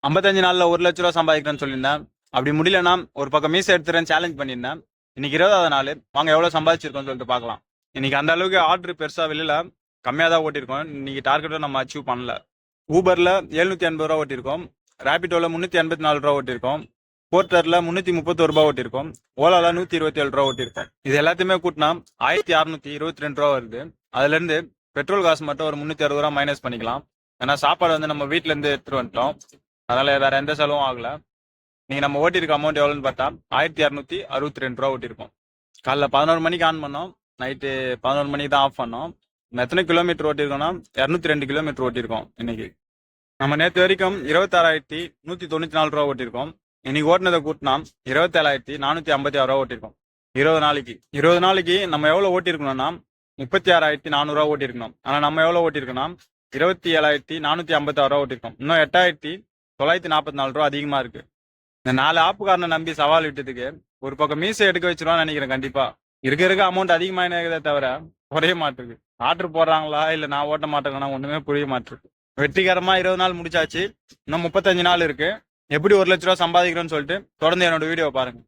55 நாள்ல 1 லட்ச ரூபா சம்பாதிக்கிறேன்னு சொல்லியிருந்தேன். அப்படி முடியலன்னா ஒரு பக்கம் மீசை எடுத்துறேன் சேலஞ்ச் பண்ணியிருந்தேன். இன்னைக்கு 20வது நாள். வாங்க எவ்வளவு சம்பாதிச்சிருக்கோம்னு சொல்லிட்டு பார்க்கலாம். இன்னைக்கு அந்த அளவுக்கு ஆர்டர் பெருசா வெளியில கம்மியா தான் ஓட்டியிருக்கோம். இன்னைக்கு டார்கெட்டும் நம்ம அச்சீவ் பண்ணல. ஊபர்ல 780 ரூபா ஓட்டியிருக்கோம். ரேபிட்டோல 384 ரூபா ஓட்டியிருக்கோம். போர்ட்டர்ல 331 ரூபா ஓட்டியிருக்கோம். ஓலால 127 ரூபா ஓட்டியிருக்கோம். இது எல்லாத்தையுமே கூட்டினா 1622 ரூபா வருது. அதுல இருந்து பெட்ரோல் காசு மட்டும் ஒரு 360 ரூபா மைனஸ் பண்ணிக்கலாம். ஏன்னா சாப்பாடு வந்து நம்ம வீட்டுல இருந்து எடுத்துட்டு வந்துட்டோம். அதனால வேற எந்த செலவும் ஆகல. நீங்க நம்ம ஓட்டிருக்க அமௌண்ட் எவ்வளோன்னு பார்த்தா 1262 ரூபா ஓட்டிருக்கோம். காலைல 11 மணிக்கு ஆன் பண்ணோம். நைட்டு 11 மணிக்கு தான் ஆஃப் பண்ணோம். நம்ம எத்தனை கிலோமீட்டர் ஓட்டிருக்கோம்னா 202 கிலோமீட்டர் ஓட்டிருக்கோம் இன்னைக்கு. நம்ம நேற்று வரைக்கும் 26,194 ரூபா ஓட்டிருக்கோம். இன்னைக்கு ஓட்டினதை கூட்டினா 27,456 ரூபா ஓட்டிருக்கோம். 20 நாளைக்கு நம்ம எவ்வளவு ஓட்டிருக்கணும்னா 36,400 ரூபா ஓட்டிருக்கணும். ஆனா நம்ம எவ்வளவு ஓட்டிருக்கோம்னா 27,456 ரூபா ஓட்டிருக்கோம். இன்னும் 8,944 ரூபா அதிகமா இருக்கு. இந்த 4 ஆப்புக்காரனை நம்பி சவால் விட்டதுக்கு ஒரு பக்கம் மீசை எடுக்க வச்சிருவான்னு நினைக்கிறேன். கண்டிப்பா இருக்க அமௌண்ட் அதிகமானதே தவிர குறைய மாட்டிருக்கு. ஆர்டர் போடுறாங்களா இல்ல நான் ஓட்ட மாட்டேங்கன்னா ஒண்ணுமே புரிய மாட்டிருக்கு. வெற்றிகரமா 20 நாள் முடிச்சாச்சு. இன்னும் 35 நாள் இருக்கு. எப்படி 1 லட்ச ரூபா சம்பாதிக்கிறோம்னு சொல்லிட்டு தொடர்ந்து என்னோட வீடியோ பாருங்க.